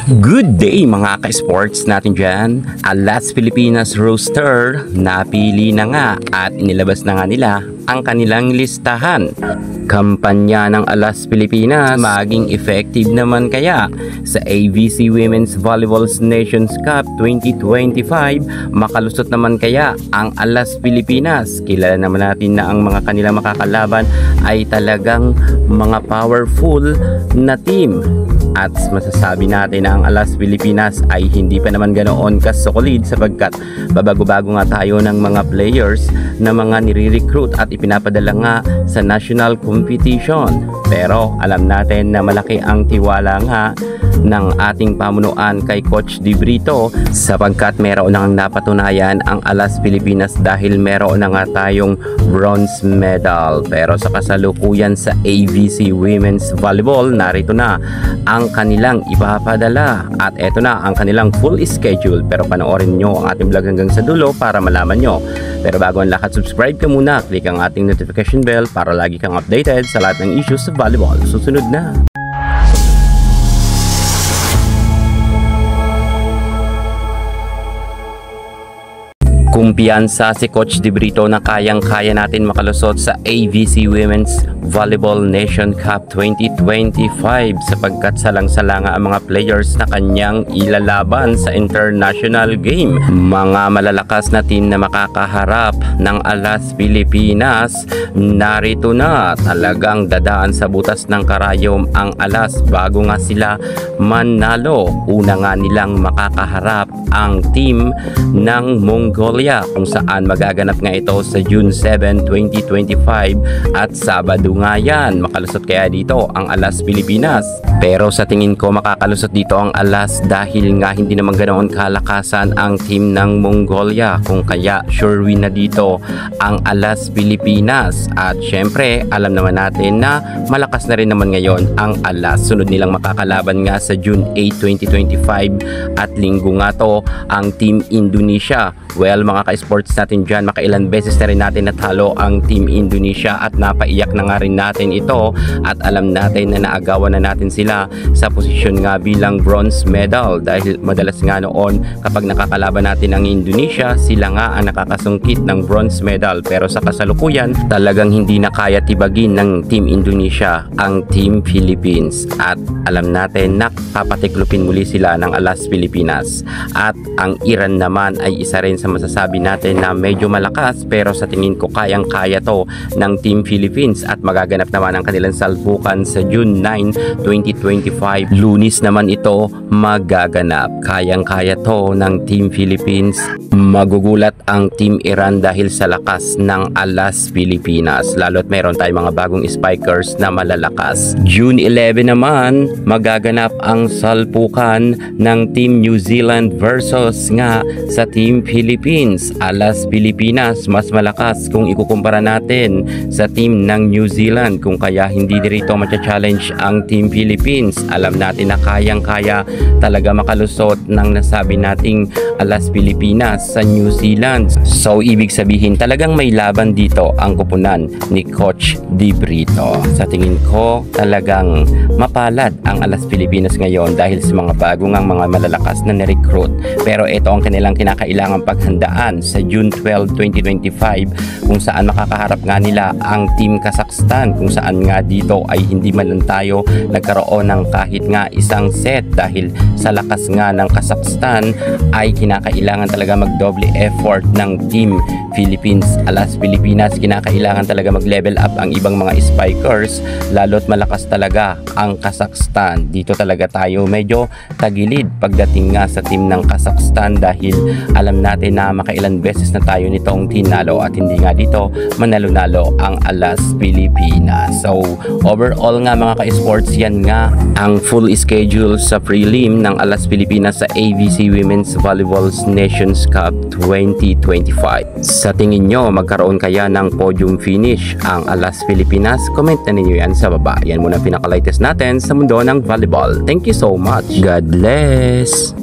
Good day mga ka-sports natin dyan. Alas Pilipinas roster napili na nga at inilabas na nga nila ang kanilang listahan. Kampanya ng Alas Pilipinas maging effective naman kaya sa AVC Women's Volleyball Nations Cup 2025? Makalusot naman kaya ang Alas Pilipinas? Kilala naman natin na ang mga kanilang makakalaban ay talagang mga powerful na team. At masasabi natin na ang Alas Pilipinas ay hindi pa naman ganoon kasolid sapagkat babago-bago nga tayo ng mga players na mga nire-recruit at ipinapadala nga sa national competition. Pero alam natin na malaki ang tiwala nga ng ating pamunuan kay Coach Di Brito sapagkat meron nang napatunayan ang Alas Pilipinas dahil meron na nga tayong bronze medal. Pero sa kasalukuyan sa AVC Women's Volleyball, narito na ang kanilang ipapadala at eto na ang kanilang full schedule. Pero panoorin nyo ang ating vlog hanggang sa dulo para malaman nyo. Pero bago ang lahat, subscribe ka muna, click ang ating notification bell para lagi kang updated sa lahat ng issues sa volleyball. Susunod na. Kumpiyansa si Coach Di Brito na kayang-kaya natin makalusot sa AVC Women's Volleyball Nation Cup 2025 sapagkat salang-salanga ang mga players na kanyang ilalaban sa international game. Mga malalakas na team na makakaharap ng Alas Pilipinas, narito na. Talagang dadaan sa butas ng karayom ang Alas bago nga sila manalo. Una nga nilang makakaharap ang team ng Mongolia kung saan magaganap nga ito sa June 7, 2025 at Sabado nga yan. Makalusot kaya dito ang Alas Pilipinas? Pero sa tingin ko makakalusot dito ang Alas dahil nga hindi naman ganoon kalakasan ang team ng Mongolia, kung kaya sure win na dito ang Alas Pilipinas. At syempre alam naman natin na malakas na rin naman ngayon ang Alas. Sunod nilang makakalaban nga sa June 8, 2025 at linggo nga to ang Team Indonesia. Well mga ka-sports natin dyan, makailan beses na rin natin natalo ang Team Indonesia at napaiyak na nga rin natin ito at alam natin na naagawan na natin sila sa posisyon nga bilang bronze medal dahil madalas nga noon kapag nakakalaban natin ang Indonesia, sila nga ang nakakasungkit ng bronze medal. Pero sa kasalukuyan talagang hindi na kaya tibagin ng Team Indonesia ang Team Philippines at alam natin na papatiklupin muli sila ng Alas Pilipinas. At ang Iran naman ay isa rin sa masasabi natin na medyo malakas pero sa tingin ko kayang-kaya to ng Team Philippines at magaganap naman ang kanilang salpukan sa June 9, 2025. Lunes naman ito magaganap. Kayang-kaya to ng Team Philippines. Magugulat ang Team Iran dahil sa lakas ng Alas Pilipinas. Lalo't meron tayong mga bagong spikers na malalakas. June 11 naman magaganap ang salpukan ng Team New Zealand versus nga sa Team Philippines. Alas Pilipinas mas malakas kung ikukumpara natin sa team ng New Zealand, kung kaya hindi dito matcha-challenge ang Team Philippines. Alam natin na kayang-kaya talaga makalusot ng nasabi nating Alas Pilipinas sa New Zealand. So ibig sabihin talagang may laban dito ang kupunan ni Coach Di Brito. Sa tingin ko talagang mapalad ang Alas Pilipinas ngayon dahil sa mga bagong mga malalakas na ni-recruit. Pero ito ang kanilang kinakailangang paghandaan sa June 12, 2025 kung saan makakaharap nga nila ang Team Kazakhstan, kung saan nga dito ay hindi man lang tayo nagkaroon ng kahit nga isang set dahil sa lakas nga ng Kazakhstan ay kinakailangan talaga magdoble effort ng Team Philippines. Alas Pilipinas kinakailangan talaga mag-level up ang ibang mga spikers lalo't malakas talaga ang Kazakhstan. Dito talaga tayo medyo tagilid pagdating nga sa team ng Kazakhstan dahil alam natin na makailan beses na tayo nitong tinalo at hindi nga dito manalo-nalo ang Alas Pilipinas. So overall nga mga ka-sports, yan nga ang full schedule sa prelim ng Alas Pilipinas sa AVC Women's Volleyball Nations Cup 2025. Sa tingin nyo, magkaroon kaya ng podium finish ang Alas Pilipinas? Comment na ninyo yan sa baba. Yan muna pinaka-latest natin sa mundo ng volleyball. Thank you so much. God bless!